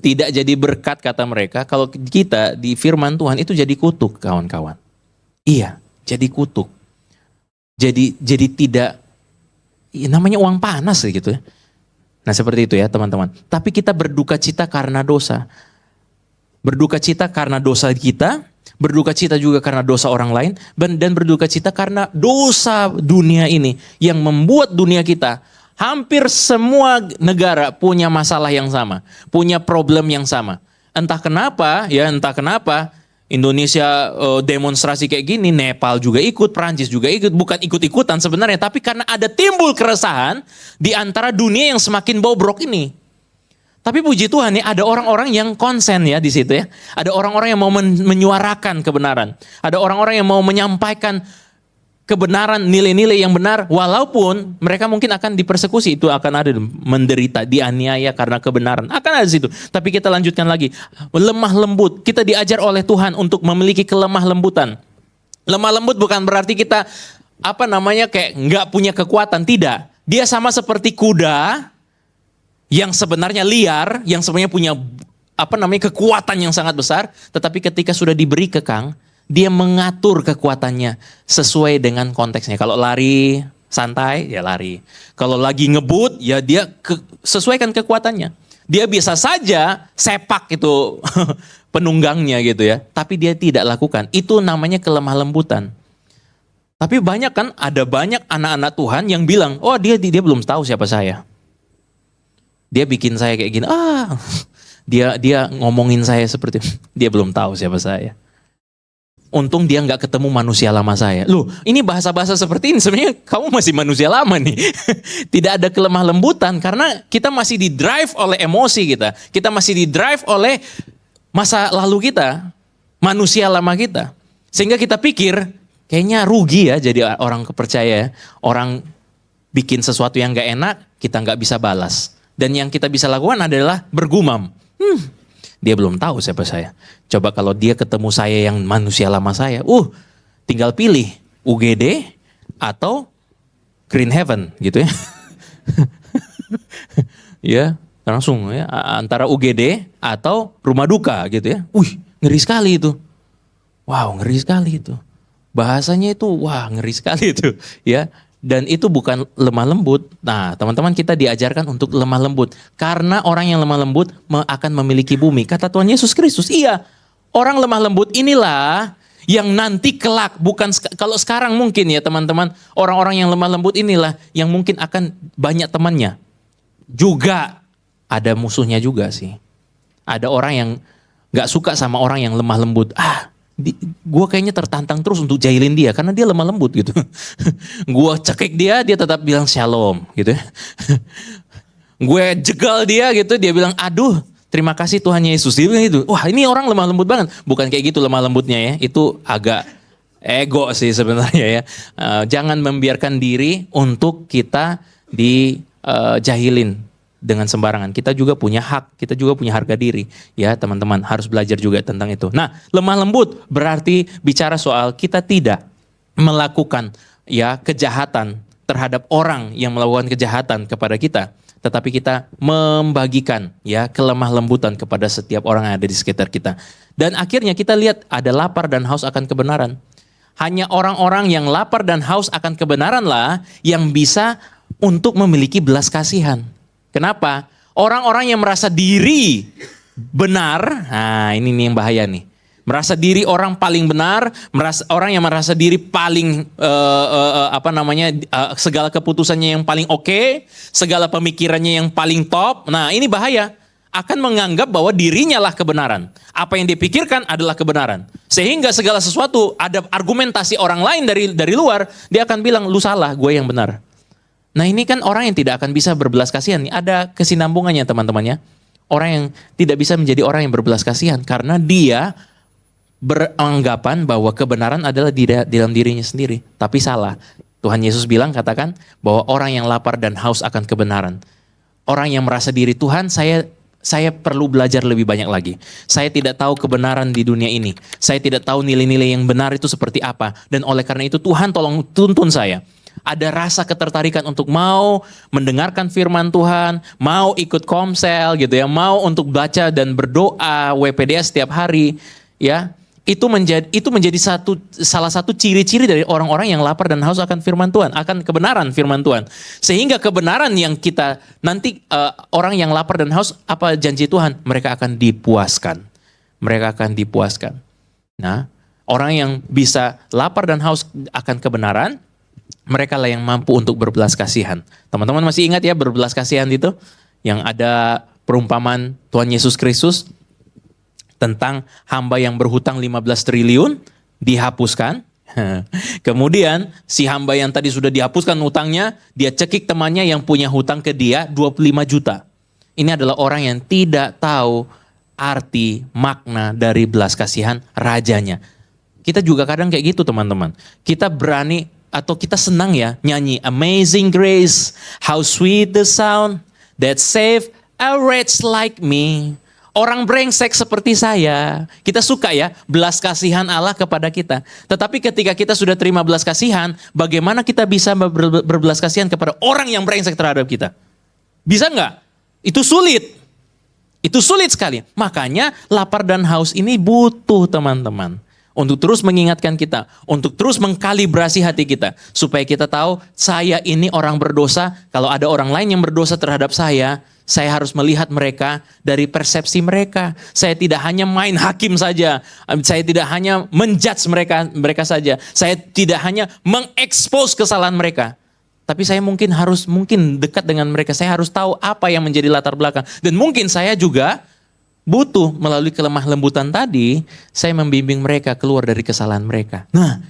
Tidak jadi berkat kata mereka. Kalau kita di firman Tuhan itu jadi kutuk kawan-kawan. Iya, jadi kutuk. Jadi tidak, namanya uang panas gitu ya. Nah seperti itu ya teman-teman. Tapi kita berduka cita karena dosa. Berduka cita karena dosa kita, berduka cita juga karena dosa orang lain, dan berduka cita karena dosa dunia ini yang membuat dunia kita, hampir semua negara punya masalah yang sama, punya problem yang sama. Entah kenapa, Indonesia demonstrasi kayak gini, Nepal juga ikut, Prancis juga ikut, bukan ikut-ikutan sebenarnya, tapi karena ada timbul keresahan di antara dunia yang semakin bobrok ini. Tapi puji Tuhan ya ada orang-orang yang konsen ya di situ ya. Ada orang-orang yang mau menyuarakan kebenaran. Ada orang-orang yang mau menyampaikan kebenaran, nilai-nilai yang benar. Walaupun mereka mungkin akan dipersekusi. Itu akan ada menderita, dianiaya karena kebenaran. Akan ada di situ. Tapi kita lanjutkan lagi. Lemah lembut. Kita diajar oleh Tuhan untuk memiliki kelemah lembutan. Lemah lembut bukan berarti kita kayak nggak punya kekuatan. Tidak. Dia sama seperti kuda yang sebenarnya liar, yang sebenarnya punya kekuatan yang sangat besar, tetapi ketika sudah diberi kekang, dia mengatur kekuatannya sesuai dengan konteksnya. Kalau lari santai, ya lari. Kalau lagi ngebut, ya dia sesuaikan kekuatannya. Dia bisa saja sepak itu penunggangnya gitu ya, tapi dia tidak lakukan. Itu namanya kelemah lembutan. Tapi ada banyak anak-anak Tuhan yang bilang, oh dia belum tahu siapa saya. Dia bikin saya kayak gini, dia ngomongin saya seperti, dia belum tahu siapa saya. Untung dia nggak ketemu manusia lama saya. Loh, ini bahasa-bahasa seperti ini sebenarnya kamu masih manusia lama nih. Tidak ada kelemah lembutan karena kita masih di-drive oleh emosi kita. Kita masih di-drive oleh masa lalu kita, manusia lama kita. Sehingga kita pikir, kayaknya rugi ya jadi orang kepercaya. Orang bikin sesuatu yang nggak enak, kita nggak bisa balas. Dan yang kita bisa lakukan adalah bergumam. Dia belum tahu siapa saya. Coba kalau dia ketemu saya yang manusia lama saya. Tinggal pilih UGD atau Green Heaven gitu ya. Ya langsung ya. Antara UGD atau rumah duka gitu ya. Ngeri sekali itu. Wow ngeri sekali itu. Bahasanya itu ngeri sekali itu. Ya. Dan itu bukan lemah lembut. Nah teman-teman kita diajarkan untuk lemah lembut. Karena orang yang lemah lembut akan memiliki bumi. Kata Tuhan Yesus Kristus, iya. Orang lemah lembut inilah yang nanti kelak. Bukan kalau sekarang mungkin ya teman-teman. Orang-orang yang lemah lembut inilah yang mungkin akan banyak temannya. Juga ada musuhnya juga sih. Ada orang yang gak suka sama orang yang lemah lembut. Gue kayaknya tertantang terus untuk jahilin dia karena dia lemah lembut gitu. Gue cekik dia tetap bilang shalom gitu ya. Gue jegal dia gitu, dia bilang aduh terima kasih Tuhan Yesus. Dia bilang gitu. Wah ini orang lemah lembut banget. Bukan kayak gitu lemah lembutnya ya. Itu agak ego sih sebenarnya ya. Jangan membiarkan diri untuk kita dijahilin dengan sembarangan. Kita juga punya hak, kita juga punya harga diri. Ya teman-teman harus belajar juga tentang itu. Nah lemah lembut berarti bicara soal kita tidak melakukan ya kejahatan terhadap orang yang melakukan kejahatan kepada kita. Tetapi kita membagikan ya kelemah lembutan kepada setiap orang yang ada di sekitar kita. Dan akhirnya kita lihat ada lapar dan haus akan kebenaran. Hanya orang-orang yang lapar dan haus akan kebenaranlah yang bisa untuk memiliki belas kasihan. Kenapa? Orang-orang yang merasa diri benar, nah ini nih yang bahaya nih. Merasa diri orang paling benar, orang yang merasa diri paling segala keputusannya yang paling oke, segala pemikirannya yang paling top. Nah, ini bahaya. Akan menganggap bahwa dirinya lah kebenaran. Apa yang dipikirkan adalah kebenaran. Sehingga segala sesuatu ada argumentasi orang lain dari luar, dia akan bilang lu salah, gue yang benar. Nah, ini kan orang yang tidak akan bisa berbelas kasihan. Ada kesinambungannya teman-teman ya. Orang yang tidak bisa menjadi orang yang berbelas kasihan karena dia beranggapan bahwa kebenaran adalah di dalam dirinya sendiri. Tapi salah. Tuhan Yesus bilang, katakan bahwa orang yang lapar dan haus akan kebenaran. Orang yang merasa diri Tuhan, saya perlu belajar lebih banyak lagi. Saya tidak tahu kebenaran di dunia ini. Saya tidak tahu nilai-nilai yang benar itu seperti apa. Dan oleh karena itu Tuhan tolong tuntun saya. Ada rasa ketertarikan untuk mau mendengarkan firman Tuhan, mau ikut komsel gitu ya, mau untuk baca dan berdoa WPDA setiap hari, ya. Itu menjadi salah satu ciri-ciri dari orang-orang yang lapar dan haus akan firman Tuhan, akan kebenaran firman Tuhan. Sehingga kebenaran yang kita nanti orang yang lapar dan haus, apa janji Tuhan? Mereka akan dipuaskan. Mereka akan dipuaskan. Nah, orang yang bisa lapar dan haus akan kebenaran, mereka lah yang mampu untuk berbelas kasihan. Teman-teman masih ingat ya berbelas kasihan itu? Yang ada perumpamaan Tuhan Yesus Kristus tentang hamba yang berhutang 15 triliun dihapuskan. Kemudian si hamba yang tadi sudah dihapuskan hutangnya, dia cekik temannya yang punya hutang ke dia 25 juta. Ini adalah orang yang tidak tahu arti makna dari belas kasihan rajanya. Kita juga kadang kayak gitu teman-teman. Kita berani atau kita senang ya nyanyi Amazing Grace, how sweet the sound that saved a wretch like me. Orang brengsek seperti saya, kita suka ya belas kasihan Allah kepada kita. Tetapi ketika kita sudah terima belas kasihan, bagaimana kita bisa berbelas kasihan kepada orang yang brengsek terhadap kita? Bisa nggak? Itu sulit. Itu sulit sekali. Makanya lapar dan haus ini butuh teman-teman. Untuk terus mengingatkan kita, untuk terus mengkalibrasi hati kita. Supaya kita tahu, saya ini orang berdosa, kalau ada orang lain yang berdosa terhadap saya harus melihat mereka dari persepsi mereka. Saya tidak hanya main hakim saja, saya tidak hanya menjudge mereka saja. Saya tidak hanya mengekspos kesalahan mereka. Tapi saya mungkin dekat dengan mereka, saya harus tahu apa yang menjadi latar belakang. Dan mungkin saya juga butuh melalui kelemah lembutan tadi, saya membimbing mereka keluar dari kesalahan mereka. Nah,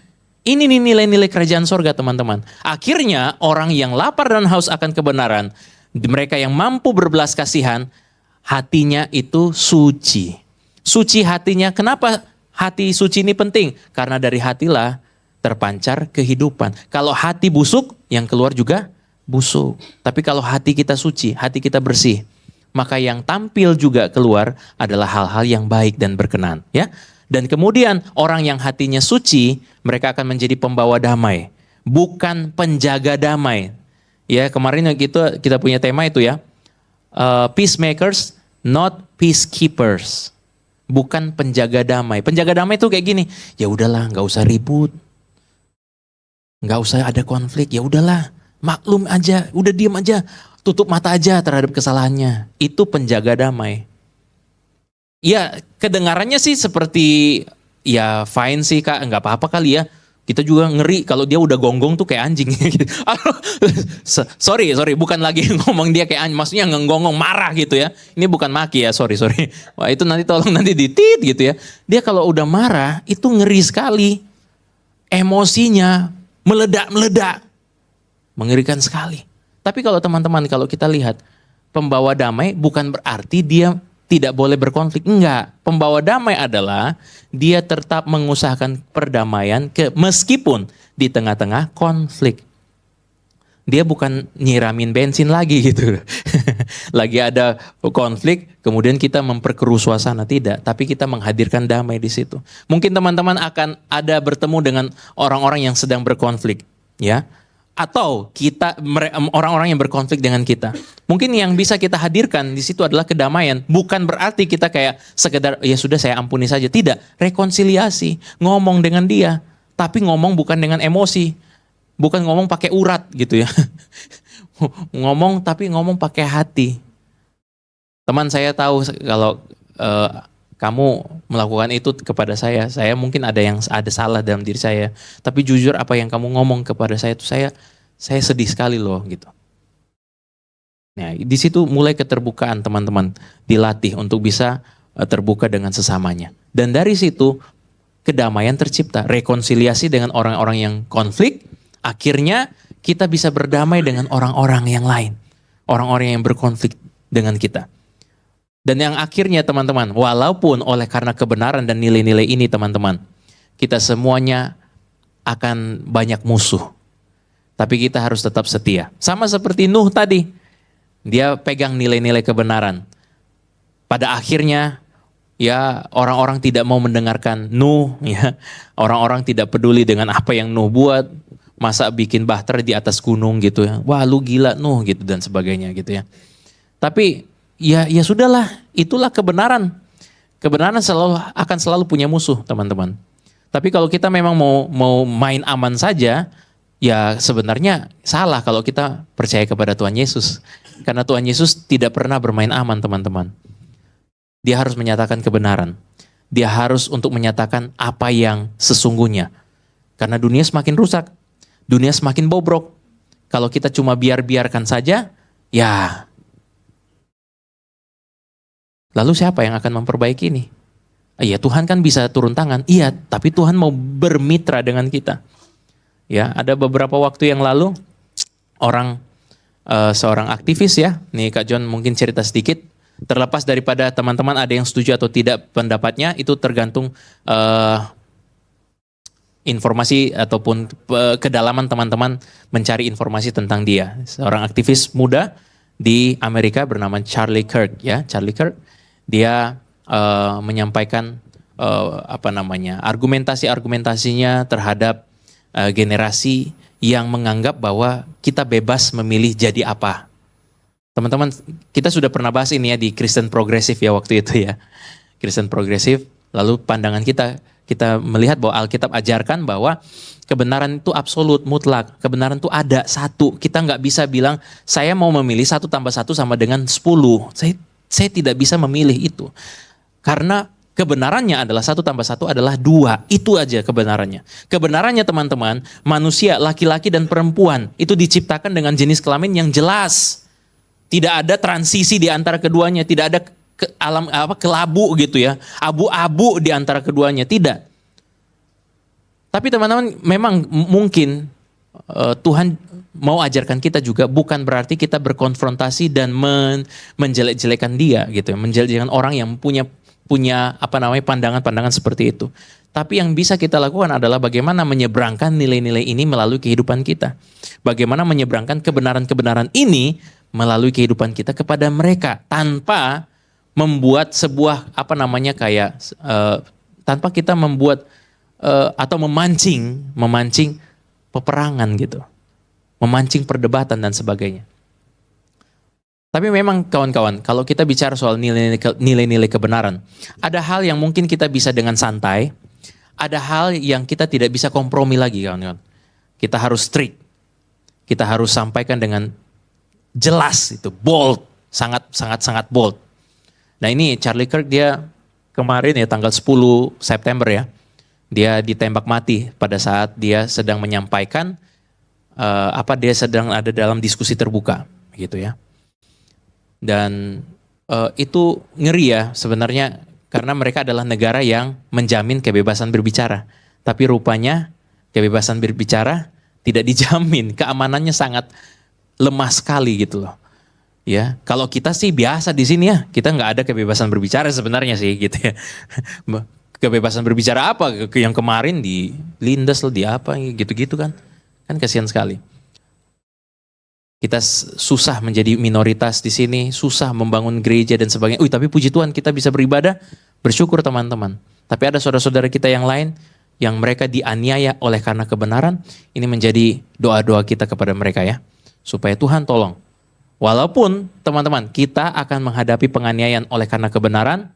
ini nih nilai-nilai kerajaan sorga teman-teman. Akhirnya orang yang lapar dan haus akan kebenaran, mereka yang mampu berbelas kasihan, hatinya itu suci. Suci hatinya, kenapa hati suci ini penting? Karena dari hatilah terpancar kehidupan. Kalau hati busuk, yang keluar juga busuk. Tapi kalau hati kita suci, hati kita bersih, maka yang tampil juga keluar adalah hal-hal yang baik dan berkenan, ya. Dan kemudian orang yang hatinya suci, mereka akan menjadi pembawa damai, bukan penjaga damai. Ya, kemarin kita punya tema itu ya. Peacemakers, not peacekeepers. Bukan penjaga damai. Penjaga damai itu kayak gini, ya udahlah, nggak usah ribut. Nggak usah ada konflik, ya udahlah, maklum aja, udah diam aja. Tutup mata aja terhadap kesalahannya. Itu penjaga damai. Ya kedengarannya sih seperti ya fine sih kak, nggak apa-apa kali ya. Kita juga ngeri kalau dia udah gonggong tuh kayak anjing. sorry, bukan lagi ngomong dia kayak anjing. Maksudnya ngegonggong marah gitu ya. Ini bukan maki ya, sorry. Wah itu nanti tolong nanti ditit gitu ya. Dia kalau udah marah itu ngeri sekali. Emosinya meledak. Mengerikan sekali. Tapi kalau teman-teman, kalau kita lihat, pembawa damai bukan berarti dia tidak boleh berkonflik. Enggak, pembawa damai adalah dia tetap mengusahakan perdamaian meskipun di tengah-tengah konflik. Dia bukan nyiramin bensin lagi gitu. Lagi ada konflik, kemudian kita memperkeruh suasana. Tidak, tapi kita menghadirkan damai di situ. Mungkin teman-teman akan ada bertemu dengan orang-orang yang sedang berkonflik. Ya. Atau orang-orang yang berkonflik dengan kita. Mungkin yang bisa kita hadirkan di situ adalah kedamaian. Bukan berarti kita kayak sekedar ya sudah saya ampuni saja. Tidak, rekonsiliasi, ngomong dengan dia. tapi ngomong bukan dengan emosi, bukan ngomong pakai urat gitu ya. Ngomong tapi ngomong pakai hati. Teman saya tahu kalau kamu melakukan itu kepada saya mungkin ada salah dalam diri saya. Tapi jujur apa yang kamu ngomong kepada saya itu saya sedih sekali loh gitu. Nah, di situ mulai keterbukaan teman-teman dilatih untuk bisa terbuka dengan sesamanya. Dan dari situ kedamaian tercipta, rekonsiliasi dengan orang-orang yang konflik, akhirnya kita bisa berdamai dengan orang-orang yang lain. Orang-orang yang berkonflik dengan kita. Dan yang akhirnya teman-teman, walaupun oleh karena kebenaran dan nilai-nilai ini teman-teman, kita semuanya akan banyak musuh. Tapi kita harus tetap setia. Sama seperti Nuh tadi. Dia pegang nilai-nilai kebenaran. Pada akhirnya ya orang-orang tidak mau mendengarkan Nuh, ya. Orang-orang tidak peduli dengan apa yang Nuh buat. Masa bikin bahtera di atas gunung gitu ya. Wah, lu gila Nuh gitu dan sebagainya gitu ya. Tapi ya sudahlah, itulah kebenaran. Kebenaran akan selalu punya musuh, teman-teman. Tapi kalau kita memang mau main aman saja, ya sebenarnya salah kalau kita percaya kepada Tuhan Yesus. Karena Tuhan Yesus tidak pernah bermain aman, teman-teman. Dia harus menyatakan kebenaran. Dia harus untuk menyatakan apa yang sesungguhnya. Karena dunia semakin rusak. Dunia semakin bobrok. Kalau kita cuma biarkan saja, ya. Lalu siapa yang akan memperbaiki ini? Iya, Tuhan kan bisa turun tangan. Iya, tapi Tuhan mau bermitra dengan kita. Ya, ada beberapa waktu yang lalu seorang aktivis ya, nih Kak John mungkin cerita sedikit. Terlepas daripada teman-teman ada yang setuju atau tidak pendapatnya, itu tergantung informasi ataupun kedalaman teman-teman mencari informasi tentang dia. Seorang aktivis muda di Amerika bernama Charlie Kirk ya, Charlie Kirk. Dia menyampaikan argumentasinya terhadap generasi yang menganggap bahwa kita bebas memilih jadi apa. Teman-teman, kita sudah pernah bahas ini ya di Kristen Progresif ya waktu itu ya. Kristen Progresif, lalu pandangan kita melihat bahwa Alkitab ajarkan bahwa kebenaran itu absolut, mutlak. Kebenaran itu ada satu. Kita nggak bisa bilang, saya mau memilih 1 tambah 1 sama dengan 10. Saya tidak bisa memilih itu. Karena kebenarannya adalah 1 tambah 1 adalah 2. Itu aja kebenarannya. Kebenarannya teman-teman, manusia, laki-laki dan perempuan itu diciptakan dengan jenis kelamin yang jelas. Tidak ada transisi di antara keduanya, tidak ada kelabu gitu ya. Abu-abu di antara keduanya, tidak. Tapi teman-teman memang mungkin Tuhan mau ajarkan kita juga bukan berarti kita berkonfrontasi dan menjelek-jelekan dia gitu ya. Menjelek-jelekan orang yang punya pandangan-pandangan seperti itu. Tapi yang bisa kita lakukan adalah bagaimana menyeberangkan nilai-nilai ini melalui kehidupan kita. Bagaimana menyeberangkan kebenaran-kebenaran ini melalui kehidupan kita kepada mereka tanpa membuat sebuah tanpa kita membuat atau memancing peperangan gitu. Memancing perdebatan dan sebagainya. Tapi memang kawan-kawan, kalau kita bicara soal nilai-nilai kebenaran, ada hal yang mungkin kita bisa dengan santai, ada hal yang kita tidak bisa kompromi lagi kawan-kawan. Kita harus strict, kita harus sampaikan dengan jelas, itu bold, sangat bold. Nah ini Charlie Kirk dia kemarin ya tanggal 10 September ya, dia ditembak mati pada saat dia sedang menyampaikan dia sedang ada dalam diskusi terbuka gitu ya. Dan itu ngeri ya sebenarnya karena mereka adalah negara yang menjamin kebebasan berbicara. Tapi rupanya kebebasan berbicara tidak dijamin, keamanannya sangat lemah sekali gitu loh. Ya, kalau kita sih biasa di sini ya, kita nggak ada kebebasan berbicara sebenarnya sih gitu ya. Kebebasan berbicara apa yang kemarin dilindas di apa gitu-gitu kan kasihan sekali. Kita susah menjadi minoritas di sini, susah membangun gereja dan sebagainya. Tapi puji Tuhan kita bisa beribadah, bersyukur teman-teman. Tapi ada saudara-saudara kita yang lain, yang mereka dianiaya oleh karena kebenaran, ini menjadi doa-doa kita kepada mereka ya. Supaya Tuhan tolong. Walaupun teman-teman, kita akan menghadapi penganiayaan oleh karena kebenaran,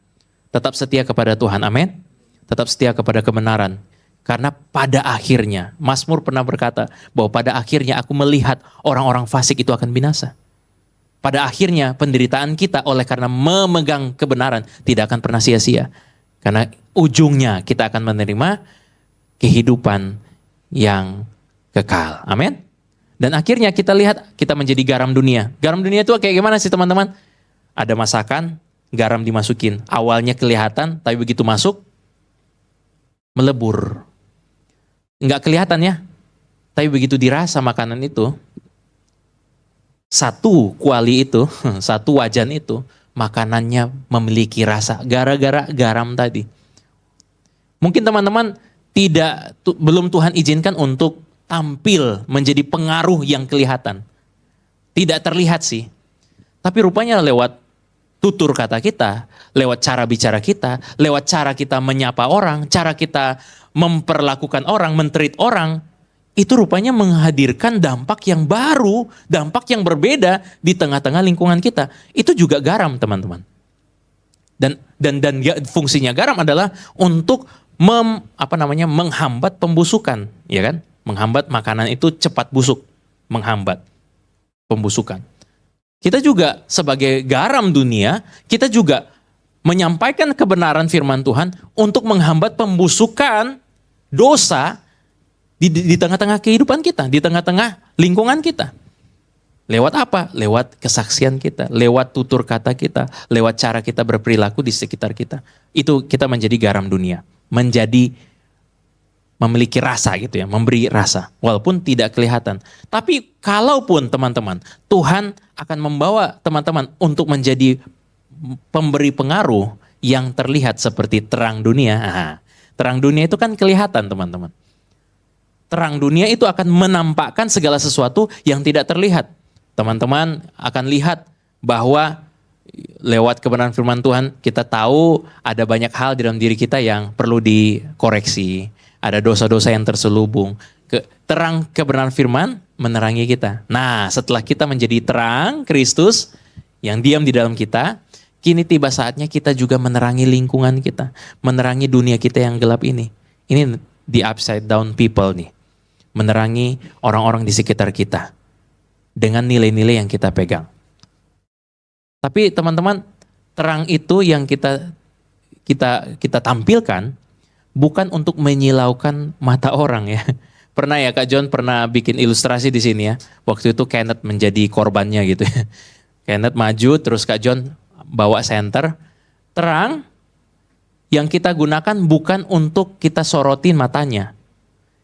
tetap setia kepada Tuhan, amin. Tetap setia kepada kebenaran. Karena pada akhirnya, Mazmur pernah berkata bahwa pada akhirnya aku melihat orang-orang fasik itu akan binasa. Pada akhirnya penderitaan kita oleh karena memegang kebenaran tidak akan pernah sia-sia. Karena ujungnya kita akan menerima kehidupan yang kekal. Amin. Dan akhirnya kita lihat kita menjadi garam dunia. Garam dunia itu kayak gimana sih teman-teman? Ada masakan, garam dimasukin. Awalnya kelihatan, tapi begitu masuk, melebur. Nggak kelihatan ya, tapi begitu dirasa makanan itu, satu kuali itu, satu wajan itu, makanannya memiliki rasa gara-gara garam tadi. Mungkin teman-teman belum Tuhan izinkan untuk tampil menjadi pengaruh yang kelihatan. Tidak terlihat sih. Tapi rupanya lewat tutur kata kita, lewat cara bicara kita, lewat cara kita menyapa orang, cara kita memperlakukan orang, men-treat orang, itu rupanya menghadirkan dampak yang baru, dampak yang berbeda di tengah-tengah lingkungan kita. Itu juga garam, teman-teman. Dan fungsinya garam adalah untuk menghambat pembusukan, ya kan? Menghambat makanan itu cepat busuk, menghambat pembusukan. Kita juga sebagai garam dunia, kita juga menyampaikan kebenaran firman Tuhan untuk menghambat pembusukan dosa di tengah-tengah kehidupan kita, di tengah-tengah lingkungan kita. Lewat apa? Lewat kesaksian kita, lewat tutur kata kita, lewat cara kita berperilaku di sekitar kita. Itu kita menjadi garam dunia, memiliki rasa gitu ya, memberi rasa, walaupun tidak kelihatan. Tapi kalaupun teman-teman, Tuhan akan membawa teman-teman untuk menjadi pemberi pengaruh yang terlihat seperti terang dunia. Terang dunia itu kan kelihatan teman-teman. Terang dunia itu akan menampakkan segala sesuatu yang tidak terlihat. Teman-teman akan lihat bahwa lewat kebenaran firman Tuhan kita tahu ada banyak hal di dalam diri kita yang perlu dikoreksi. Ada dosa-dosa yang terselubung. Terang kebenaran firman menerangi kita. Nah, setelah kita menjadi terang Kristus yang diam di dalam kita, kini tiba saatnya kita juga menerangi lingkungan kita. Menerangi dunia kita yang gelap ini. Ini the upside down people nih. Menerangi orang-orang di sekitar kita. Dengan nilai-nilai yang kita pegang. Tapi teman-teman, terang itu yang kita tampilkan bukan untuk menyilaukan mata orang ya. Pernah ya Kak John pernah bikin ilustrasi di sini ya. Waktu itu Kenneth menjadi korbannya gitu ya. Kenneth maju terus Kak John bawa senter. Terang yang kita gunakan bukan untuk kita sorotin matanya.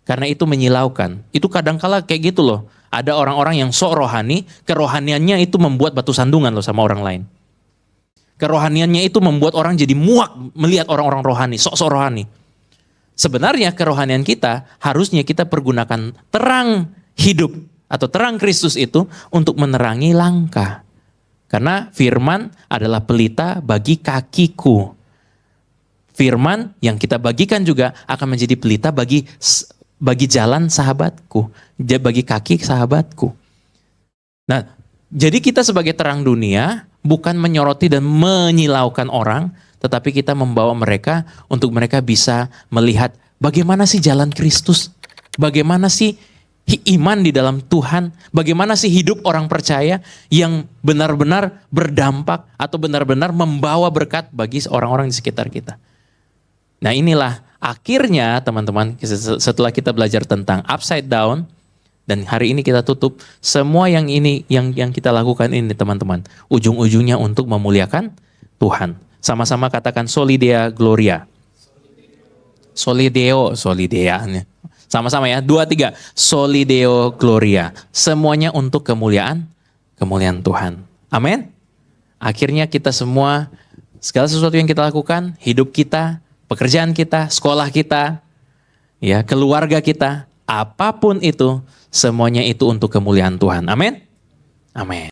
Karena itu menyilaukan. Itu kadangkala kayak gitu loh. Ada orang-orang yang sok rohani, kerohaniannya itu membuat batu sandungan loh sama orang lain. Kerohaniannya itu membuat orang jadi muak melihat orang-orang rohani, sok-sok rohani. Sebenarnya kerohanian kita harusnya kita pergunakan terang hidup atau terang Kristus itu untuk menerangi langkah. Karena firman adalah pelita bagi kakiku. Firman yang kita bagikan juga akan menjadi pelita bagi jalan sahabatku, bagi kaki sahabatku. Nah, jadi kita sebagai terang dunia bukan menyoroti dan menyilaukan orang, tetapi kita membawa mereka untuk mereka bisa melihat bagaimana sih jalan Kristus, bagaimana sih iman di dalam Tuhan, bagaimana sih hidup orang percaya yang benar-benar berdampak atau benar-benar membawa berkat bagi orang-orang di sekitar kita. Nah inilah akhirnya teman-teman setelah kita belajar tentang upside down dan hari ini kita tutup semua yang kita lakukan ini teman-teman ujung-ujungnya untuk memuliakan Tuhan. Sama-sama katakan Soli Deo Gloria. Soli Deo, sama-sama ya, 2, 3. Soli Deo Gloria. Semuanya untuk kemuliaan Tuhan. Amin. Akhirnya kita semua, segala sesuatu yang kita lakukan, hidup kita, pekerjaan kita, sekolah kita, ya, keluarga kita, apapun itu, semuanya itu untuk kemuliaan Tuhan. Amin. Amin.